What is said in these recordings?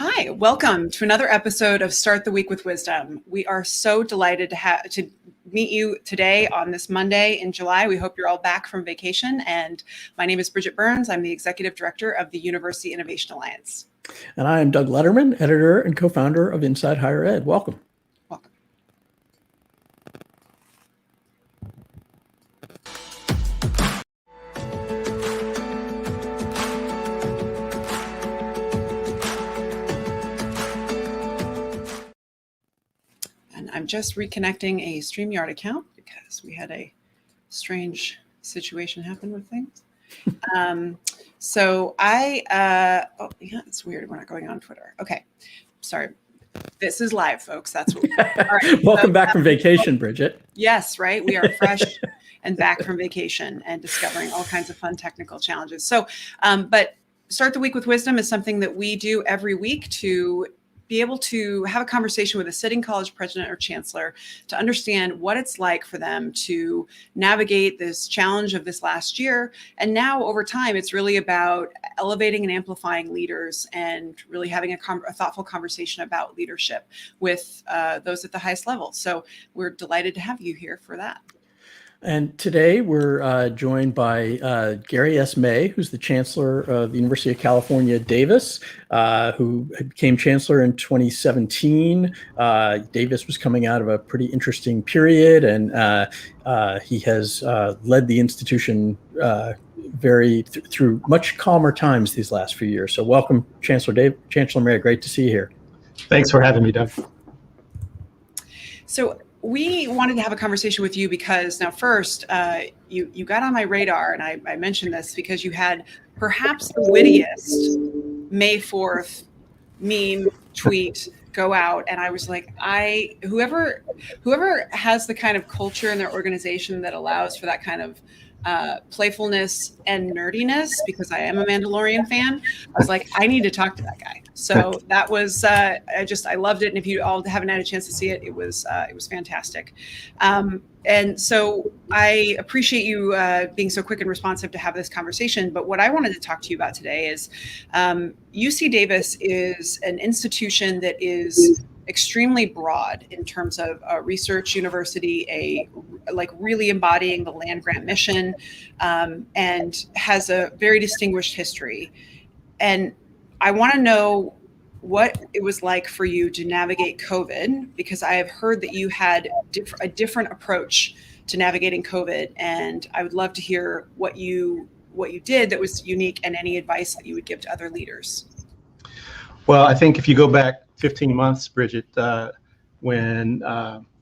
Hi, welcome to another episode of Start the Week with Wisdom. We are so delighted to meet you today on this Monday in July. We hope you're all back from vacation. And my name is Bridget Burns. I'm the Executive Director of the University Innovation Alliance. And I am Doug Lederman, editor and co-founder of Inside Higher Ed. Welcome. Welcome. And I'm just reconnecting a StreamYard account because we had a strange situation happen with things. So it's weird. We're not going on Twitter. Okay. Sorry. This is live, folks. That's what all right. Welcome back from vacation, Bridget. Yes, right. We are fresh and back from vacation and discovering all kinds of fun technical challenges. So, but Start the Week with Wisdom is something that we do every week to be able to have a conversation with a sitting college president or chancellor to understand what it's like for them to navigate this challenge of this last year. And now over time, it's really about elevating and amplifying leaders and really having a thoughtful conversation about leadership with those at the highest level. So we're delighted to have you here for that. And today we're joined by Gary S. May, who's the Chancellor of the University of California, Davis, who became Chancellor in 2017. Davis was coming out of a pretty interesting period, and he has led the institution through much calmer times these last few years. So welcome, Chancellor May. Great to see you here. Thanks for having me, Doug. So we wanted to have a conversation with you because now first, you got on my radar, and I mentioned this because you had perhaps the wittiest May 4th meme tweet go out, and I was like, whoever has the kind of culture in their organization that allows for that kind of playfulness and nerdiness, because I am a Mandalorian fan, I was like, I need to talk to that guy. So that was, I loved it. And if you all haven't had a chance to see it, it was fantastic. And so I appreciate you being so quick and responsive to have this conversation. But what I wanted to talk to you about today is UC Davis is an institution that is extremely broad in terms of a research university, really embodying the land grant mission, and has a very distinguished history. And I want to know what it was like for you to navigate COVID, because I have heard that you had a different approach to navigating COVID, and I would love to hear what you did that was unique and any advice that you would give to other leaders. Well, I think if you go back 15 months, Bridget, when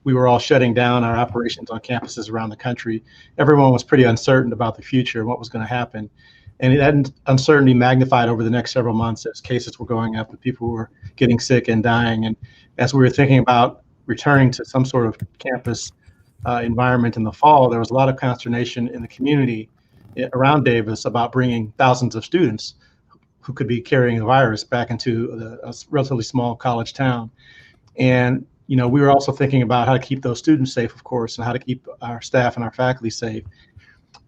we were all shutting down our operations on campuses around the country, everyone was pretty uncertain about the future and what was going to happen. And that uncertainty magnified over the next several months as cases were going up and people were getting sick and dying. And as we were thinking about returning to some sort of campus environment in the fall, there was a lot of consternation in the community around Davis about bringing thousands of students who could be carrying the virus back into a relatively small college town. And we were also thinking about how to keep those students safe, of course, and how to keep our staff and our faculty safe.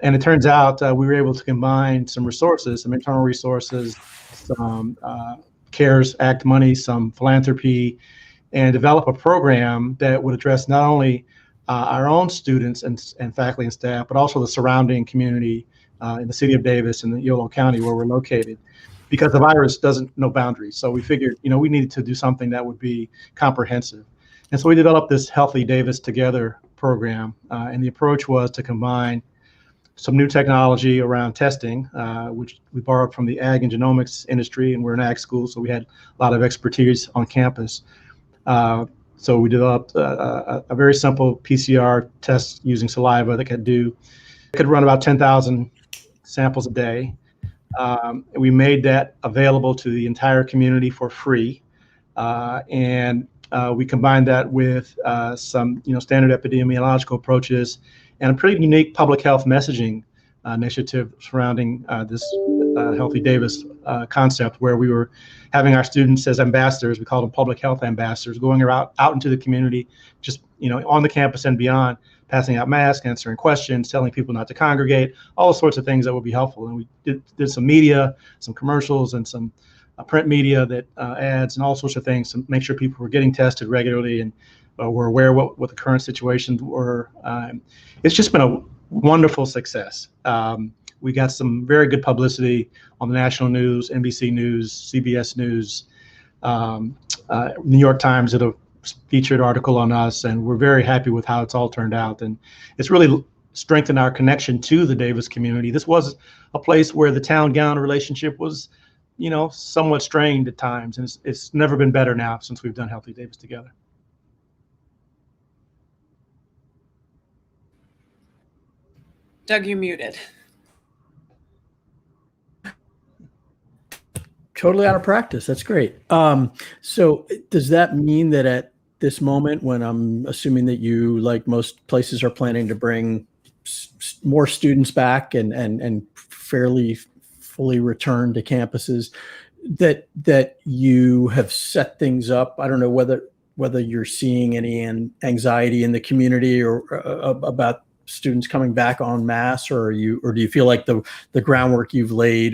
And it turns out we were able to combine some resources, some internal resources, some CARES Act money, some philanthropy, and develop a program that would address not only our own students and faculty and staff, but also the surrounding community in the city of Davis and the Yolo County where we're located, because the virus doesn't know boundaries. So we figured, we needed to do something that would be comprehensive. And so we developed this Healthy Davis Together program. And the approach was to combine some new technology around testing, which we borrowed from the ag and genomics industry, and we're an ag school, so we had a lot of expertise on campus. So we developed a very simple PCR test using saliva that could run about 10,000 samples a day. We made that available to the entire community for free, and we combined that with some standard epidemiological approaches and a pretty unique public health messaging initiative surrounding this Healthy Davis concept, where we were having our students as ambassadors. We called them public health ambassadors, going out into the community, just on the campus and beyond, passing out masks, answering questions, telling people not to congregate, all sorts of things that would be helpful. And we did some media, some commercials, and some print media that ads and all sorts of things to make sure people were getting tested regularly and were aware what the current situations were. It's just been a wonderful success. We got some very good publicity on the national news, NBC News, CBS News, New York Times did a featured article on us, and we're very happy with how it's all turned out. And it's really strengthened our connection to the Davis community. This was a place where the town-gown relationship was, somewhat strained at times, and it's never been better now since we've done Healthy Davis together. Doug, you're muted. Totally out of practice. That's great. So does that mean that at this moment, when I'm assuming that you, like most places, are planning to bring more students back and fairly fully return to campuses, that you have set things up? I don't know whether you're seeing any anxiety in the community or about students coming back en masse, or do you feel like the groundwork you've laid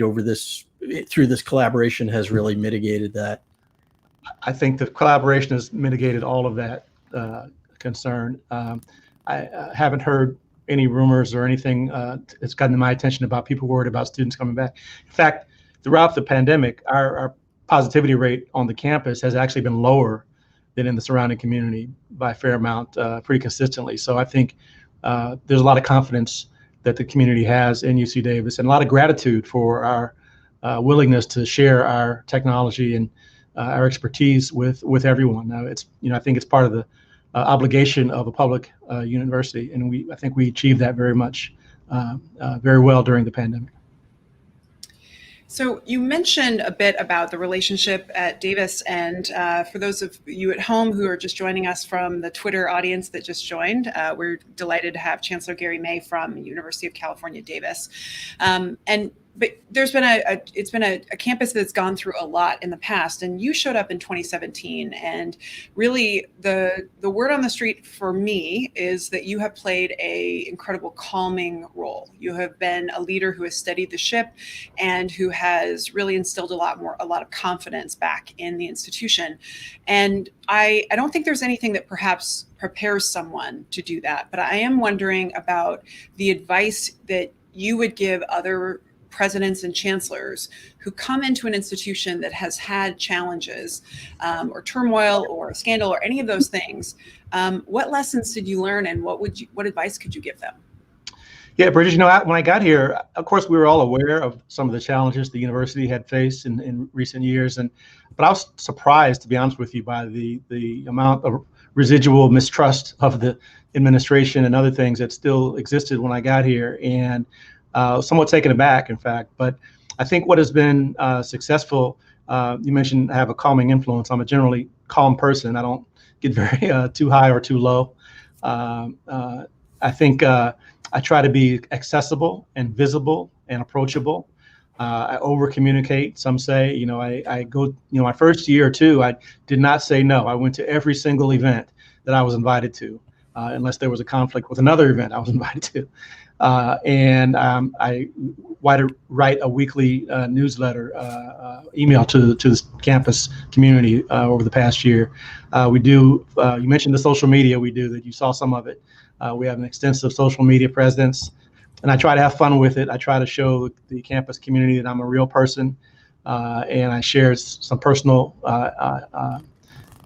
through this collaboration has really mitigated that? I think the collaboration has mitigated all of that concern. I haven't heard any rumors or anything that's gotten to my attention about people worried about students coming back. In fact, throughout the pandemic, our positivity rate on the campus has actually been lower than in the surrounding community by a fair amount, pretty consistently. So I think there's a lot of confidence that the community has in UC Davis, and a lot of gratitude for our willingness to share our technology and our expertise with everyone. Now, I think it's part of the obligation of a public university, and I think we achieved that very well during the pandemic. So you mentioned a bit about the relationship at Davis, and for those of you at home who are just joining us from the Twitter audience that just joined, we're delighted to have Chancellor Gary May from University of California, Davis. But there's been it's been a campus that's gone through a lot in the past, and you showed up in 2017, and really the word on the street for me is that you have played a incredible calming role. You have been a leader who has steadied the ship and who has really instilled a lot of confidence back in the institution. And I don't think there's anything that perhaps prepares someone to do that, but I am wondering about the advice that you would give other presidents and chancellors who come into an institution that has had challenges or turmoil or scandal or any of those things. What lessons did you learn, and what advice could you give them? Yeah, Bridget, when I got here, of course, we were all aware of some of the challenges the university had faced in recent years. But I was surprised, to be honest with you, by the amount of residual mistrust of the administration and other things that still existed when I got here. And somewhat taken aback, in fact. But I think what has been successful, you mentioned I have a calming influence. I'm a generally calm person. I don't get very too high or too low. I think I try to be accessible and visible and approachable. I over communicate. Some say, I go, my first year or two, I did not say no. I went to every single event that I was invited to, unless there was a conflict with another event I was invited to. And I write a weekly newsletter, email to the campus community over the past year. We do, you mentioned the social media we do, that you saw some of it. We have an extensive social media presence, and I try to have fun with it. I try to show the campus community that I'm a real person, and I share some personal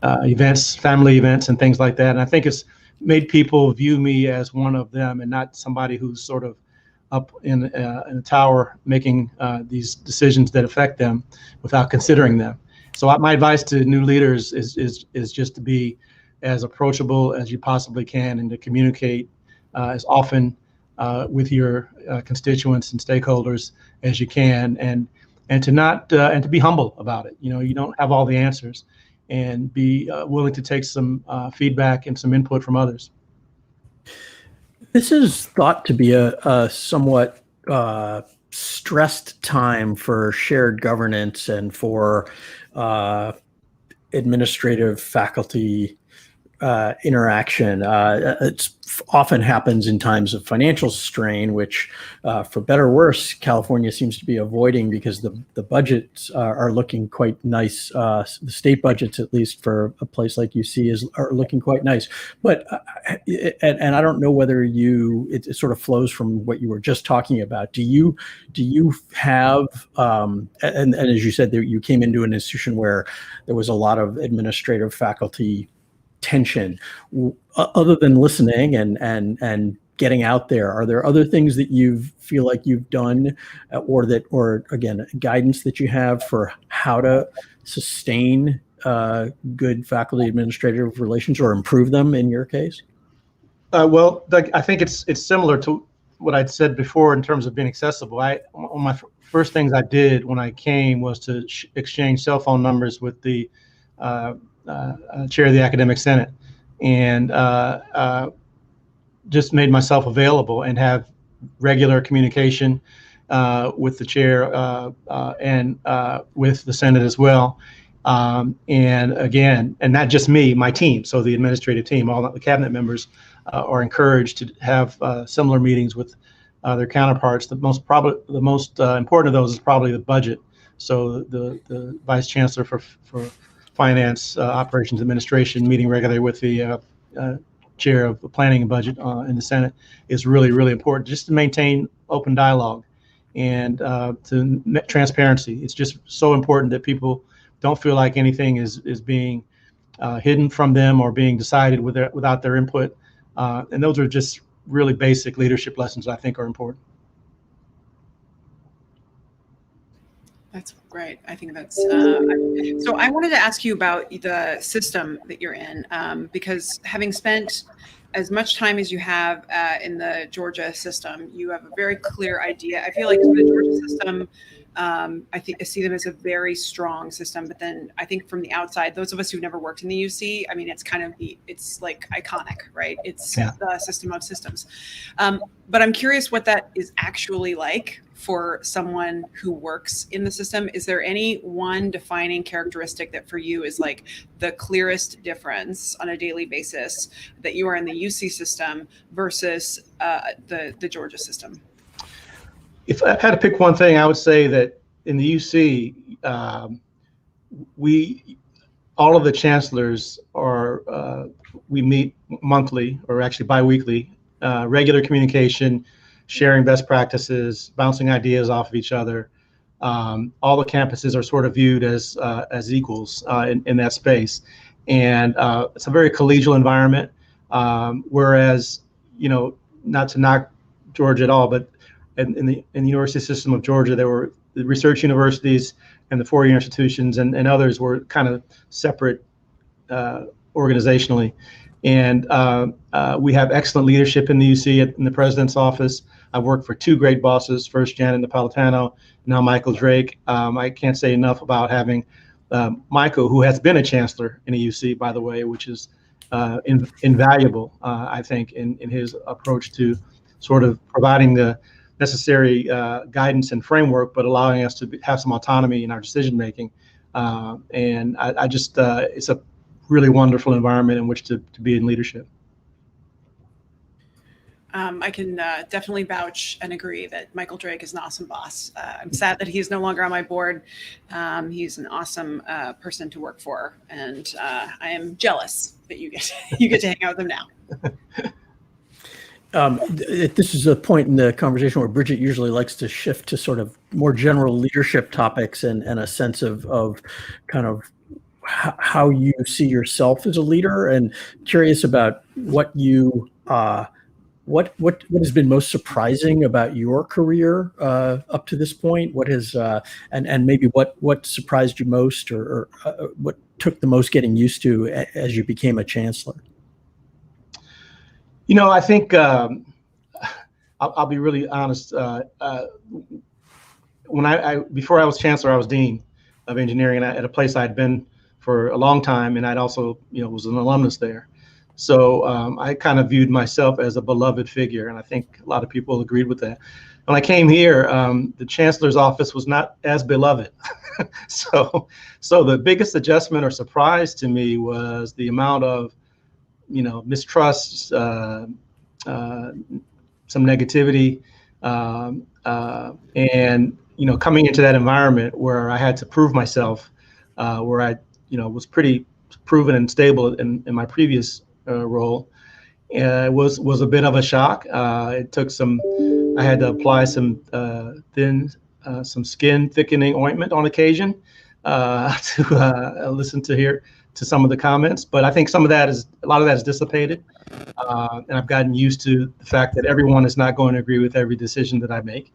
events, family events, and things like that. And I think it's made people view me as one of them and not somebody who's sort of up in a tower making these decisions that affect them without considering them. So my advice to new leaders is just to be as approachable as you possibly can, and to communicate as often with your constituents and stakeholders as you can, and to be humble about it. You don't have all the answers, and be willing to take some feedback and some input from others. This is thought to be a somewhat stressed time for shared governance and for administrative faculty interaction. It's often happens in times of financial strain, which, for better or worse, California seems to be avoiding because the budgets are looking quite nice. The state budgets, at least for a place like UC, are looking quite nice. But and I don't know whether it sort of flows from what you were just talking about. Do you have and as you said, you came into an institution where there was a lot of administrative faculty tension. Other than listening and getting out there, are there other things that you feel like you've done, or again, guidance that you have for how to sustain good faculty administrative relations or improve them in your case? Well, Doug, I think it's similar to what I'd said before in terms of being accessible. One of my first things I did when I came was to exchange cell phone numbers with the chair of the academic senate, and just made myself available and have regular communication with the chair and with the senate as well. And again, and not just me, my team. So the administrative team, all the cabinet members are encouraged to have similar meetings with their counterparts. The most important of those is probably the budget. So the vice chancellor for finance, operations, administration, meeting regularly with the chair of planning and budget in the Senate is really, really important, just to maintain open dialogue and transparency. It's just so important that people don't feel like anything is being hidden from them or being decided without their input. And those are just really basic leadership lessons I think are important. That's great. I think that's, so I wanted to ask you about the system that you're in, because having spent as much time as you have in the Georgia system, you have a very clear idea. I feel like the Georgia system, I see them as a very strong system, but then I think from the outside, those of us who've never worked in the UC, I mean, it's like iconic, right? It's the system of systems. But I'm curious what that is actually like for someone who works in the system. Is there any one defining characteristic that for you is like the clearest difference on a daily basis that you are in the UC system versus the Georgia system? If I had to pick one thing, I would say that in the UC, all of the chancellors we meet monthly, or actually biweekly, regular communication, sharing best practices, bouncing ideas off of each other. All the campuses are sort of viewed as equals in that space. And it's a very collegial environment, whereas, not to knock Georgia at all, but in the university system of Georgia, there were the research universities and the four-year institutions and others were kind of separate organizationally. And we have excellent leadership in the UC in the president's office. I've worked for two great bosses, first Janet Napolitano, now Michael Drake. I can't say enough about having Michael, who has been a chancellor in the UC, by the way, which is invaluable, I think, in his approach to sort of providing the necessary guidance and framework, but allowing us to have some autonomy in our decision making. And I just, it's a really wonderful environment in which to be in leadership. I can definitely vouch and agree that Michael Drake is an awesome boss. I'm sad that he's no longer on my board. He's an awesome person to work for, and I am jealous that you get to hang out with him now. This is a point in the conversation where Bridget usually likes to shift to sort of more general leadership topics and a sense of kind of how you see yourself as a leader, and curious about what you what has been most surprising about your career up to this point. What has and maybe what surprised you most, or what took the most getting used to as you became a chancellor? I think I'll be really honest. Before I was chancellor, I was dean of engineering at a place I'd been for a long time, and I'd also was an alumnus there. So I kind of viewed myself as a beloved figure, and I think a lot of people agreed with that. When I came here, the chancellor's office was not as beloved. So the biggest adjustment or surprise to me was the amount of mistrust, some negativity, and coming into that environment where I had to prove myself, where I was pretty proven and stable in my previous role. It was a bit of a shock. It took I had to apply some some skin thickening ointment on occasion to listen to some of the comments. But I think a lot of that is dissipated. And I've gotten used to the fact that everyone is not going to agree with every decision that I make.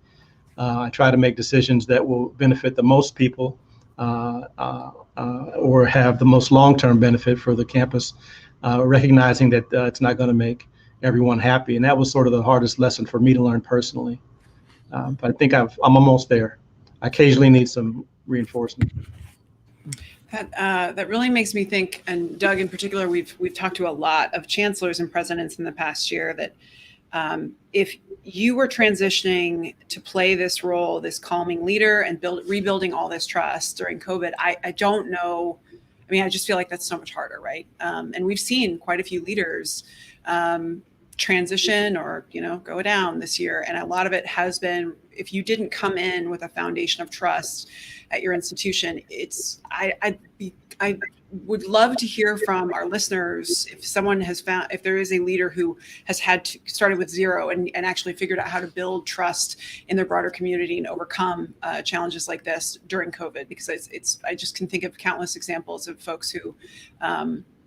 I try to make decisions that will benefit the most people or have the most long-term benefit for the campus, recognizing that it's not going to make everyone happy. And that was sort of the hardest lesson for me to learn personally. But I think I'm almost there. I occasionally need some reinforcement. That really makes me think, and Doug in particular, we've talked to a lot of chancellors and presidents in the past year, that if you were transitioning to play this role, this calming leader, and rebuilding all this trust during COVID, I don't know. I mean, I just feel like that's so much harder, right? And we've seen quite a few leaders transition or go down this year, and a lot of it has been, if you didn't come in with a foundation of trust at your institution, I would love to hear from our listeners if someone has found, if there is a leader who has started with zero and actually figured out how to build trust in their broader community and overcome challenges like this during COVID, because I just can think of countless examples of folks who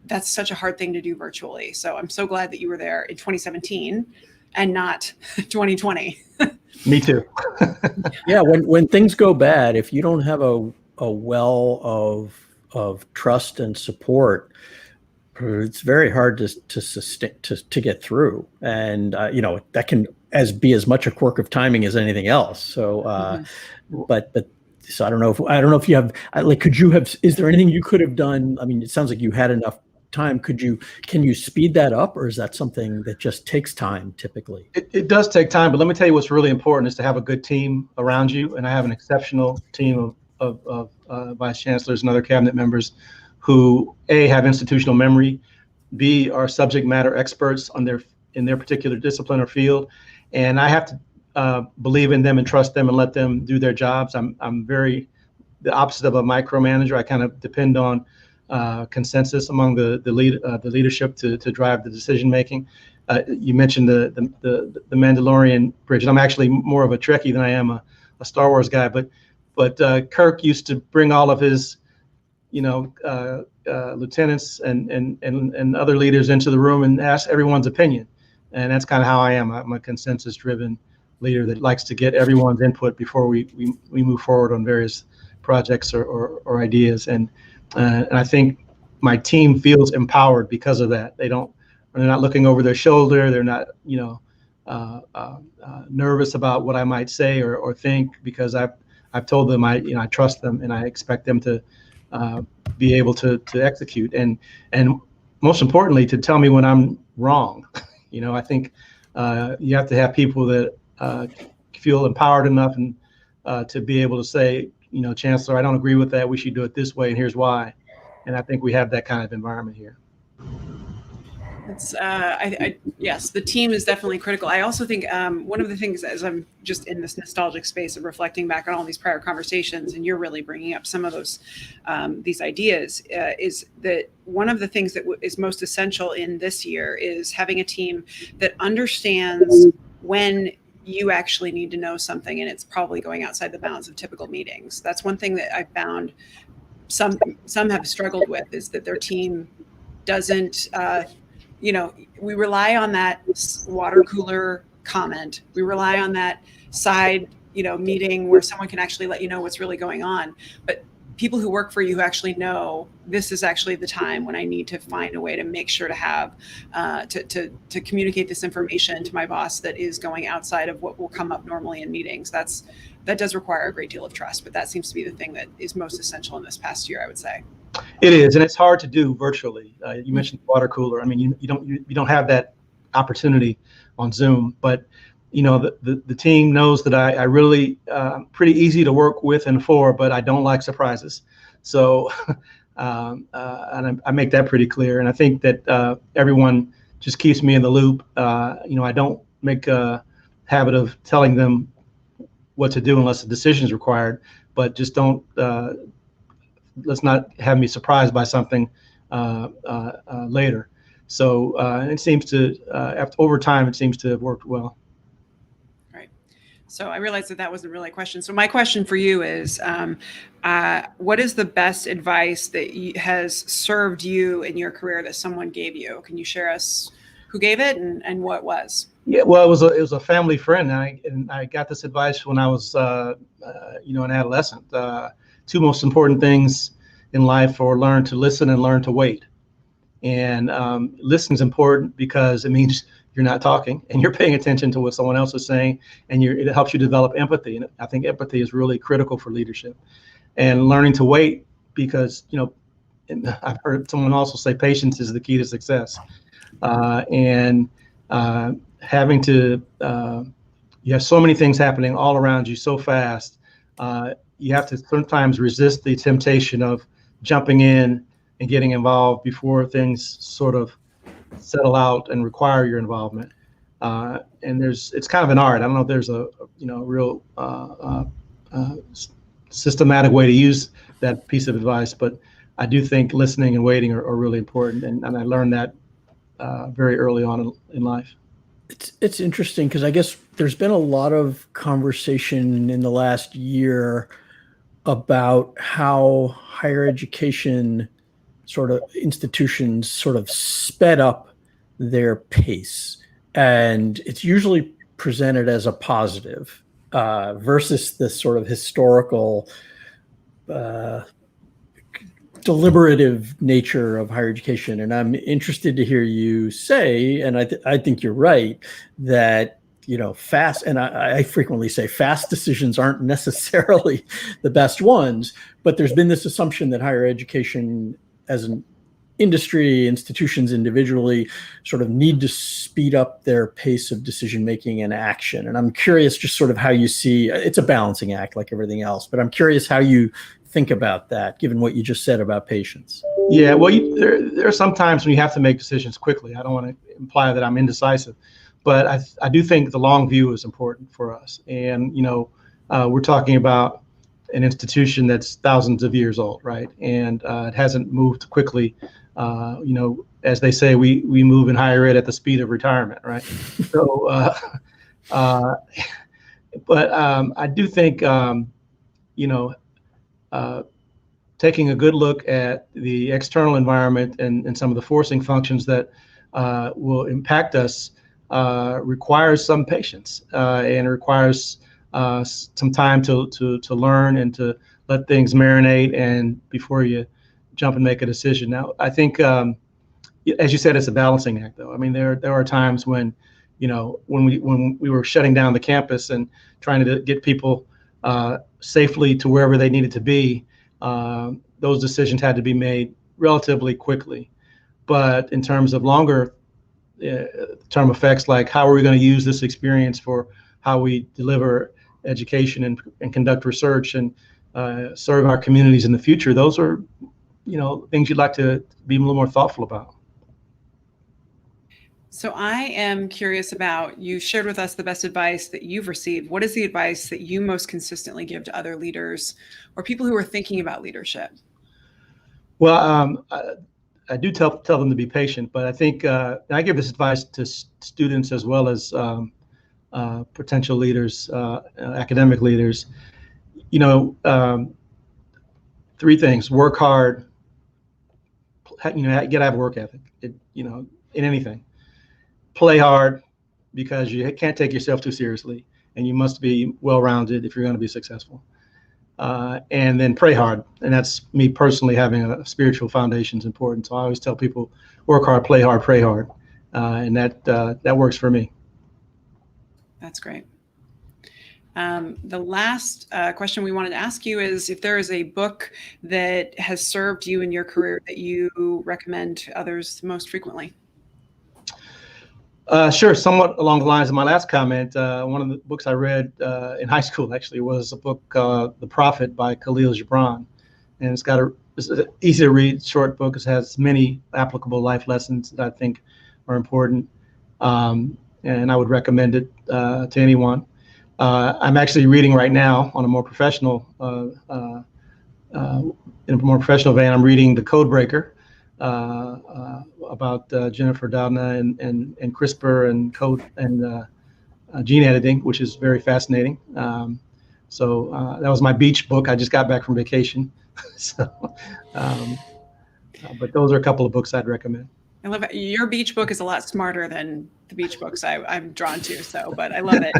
that's such a hard thing to do virtually. So I'm so glad that you were there in 2017 and not 2020. Me too. Yeah, when things go bad, if you don't have a well of trust and support, it's very hard to sustain, to get through. And that can be as much a quirk of timing as anything else. So, but so I don't know if you have, is there anything you could have done? I mean, it sounds like you had enough time. Can you speed that up, or is that something that just takes time typically? It does take time, but let me tell you what's really important is to have a good team around you. And I have an exceptional team of vice chancellors and other cabinet members who have institutional memory, B, are subject matter experts in their particular discipline or field. And I have to believe in them and trust them and let them do their jobs. I'm very the opposite of a micromanager. I kind of depend on consensus among the leadership to drive the decision making. You mentioned the Mandalorian, Bridget. I'm actually more of a Trekkie than I am a Star Wars guy, but Kirk used to bring all of his lieutenants and other leaders into the room and ask everyone's opinion. And that's kind of how I am. I'm a consensus driven leader that likes to get everyone's input before we move forward on various projects or ideas. And I think my team feels empowered because of that. They're not looking over their shoulder. They're not, nervous about what I might say or think, because I've told them I trust them and I expect them to be able to execute and most importantly to tell me when I'm wrong. I think you have to have people that feel empowered enough and to be able to say, Chancellor, I don't agree with that. We should do it this way, and here's why. And I think we have that kind of environment here. It's yes, the team is definitely critical. I also think one of the things, as I'm just in this nostalgic space of reflecting back on all these prior conversations, and you're really bringing up some of those these ideas, is that one of the things that is most essential in this year is having a team that understands when you actually need to know something, and it's probably going outside the bounds of typical meetings. That's one thing that I've found some have struggled with, is that their team doesn't. We rely on that water cooler comment. We rely on that side, meeting where someone can actually let you know what's really going on. But people who work for you who actually know this is actually the time when I need to find a way to make sure to have to communicate this information to my boss that is going outside of what will come up normally in meetings. That does require a great deal of trust, but that seems to be the thing that is most essential in this past year, I would say. It is, and it's hard to do virtually. You mentioned the water cooler. I mean, you don't have that opportunity on Zoom, but the team knows that I really pretty easy to work with and for, but I don't like surprises. So and I make that pretty clear. And I think that everyone just keeps me in the loop. I don't make a habit of telling them what to do unless a decision is required, but just don't, let's not have me surprised by something later. So it seems to, over time, it seems to have worked well. Right. So I realized that wasn't really a question. So my question for you is, what is the best advice that has served you in your career that someone gave you? Can you share us who gave it and what it was? Yeah, well, it was a family friend, and I got this advice when I was an adolescent. Two most important things in life are learn to listen and learn to wait. And listening is important because it means you're not talking and you're paying attention to what someone else is saying, and it helps you develop empathy. And I think empathy is really critical for leadership. And learning to wait, because I've heard someone also say patience is the key to success. Having to, you have so many things happening all around you so fast. You have to sometimes resist the temptation of jumping in and getting involved before things sort of settle out and require your involvement. And it's kind of an art. I don't know if there's a real systematic way to use that piece of advice, but I do think listening and waiting are really important. And I learned that very early on in life. It's interesting because I guess there's been a lot of conversation in the last year about how higher education sort of institutions sort of sped up their pace. And it's usually presented as a positive versus this sort of historical deliberative nature of higher education. And I'm interested to hear you say, and I think you're right, that fast, and I frequently say fast decisions aren't necessarily the best ones, but there's been this assumption that higher education as an industry, institutions individually, sort of need to speed up their pace of decision making and action. And I'm curious just sort of how you see, it's a balancing act like everything else, but I'm curious how you think about that, given what you just said about patience. Yeah, well, there are some times when you have to make decisions quickly. I don't want to imply that I'm indecisive, but I do think the long view is important for us. And, we're talking about an institution that's thousands of years old, right? And it hasn't moved quickly. As they say, we move in higher ed at the speed of retirement, right? So, but I do think, taking a good look at the external environment and some of the forcing functions that will impact us requires some patience and requires some time to learn and to let things marinate and before you jump and make a decision. Now, I think, as you said, it's a balancing act, though. I mean, there are times when, when we were shutting down the campus and trying to get people safely to wherever they needed to be, those decisions had to be made relatively quickly. But in terms of longer term effects, like how are we going to use this experience for how we deliver education and conduct research and serve our communities in the future, those are, things you'd like to be a little more thoughtful about. So I am curious about, you shared with us the best advice that you've received. What is the advice that you most consistently give to other leaders or people who are thinking about leadership? Well, I do tell them to be patient, but I think I give this advice to students as well as potential leaders, academic leaders. Three things: work hard, you got to have work ethic, in anything. Play hard, because you can't take yourself too seriously, and you must be well-rounded if you're going to be successful. And then pray hard, and that's me personally having a spiritual foundation is important. So I always tell people, work hard, play hard, pray hard, and that works for me. That's great. The last question we wanted to ask you is if there is a book that has served you in your career that you recommend to others most frequently. Sure. Somewhat along the lines of my last comment, one of the books I read in high school actually was a book, The Prophet by Khalil Gibran. And it's an easy to read, short book. It has many applicable life lessons that I think are important. And I would recommend it to anyone. I'm actually reading right now on a more professional, in a more professional vein. I'm reading The Codebreaker about Jennifer Doudna and CRISPR and code and gene editing, which is very fascinating. So that was my beach book. I just got back from vacation. So, but those are a couple of books I'd recommend. I love it. Your beach book is a lot smarter than the beach books I'm drawn to. So, but I love it.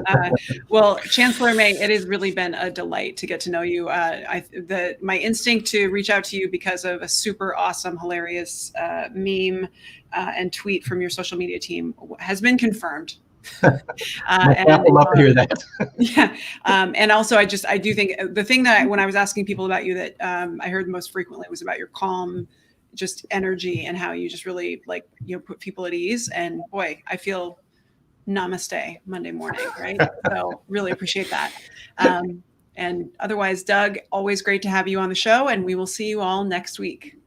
Well, Chancellor May, it has really been a delight to get to know you. My instinct to reach out to you because of a super awesome, hilarious meme and tweet from your social media team has been confirmed. I would love to hear that. Yeah. And also, I do think the thing that when I was asking people about you that I heard most frequently was about your calm, just energy and how you just really put people at ease. And boy, I feel namaste Monday morning, right? So really appreciate that. And otherwise, Doug, always great to have you on the show, and we will see you all next week.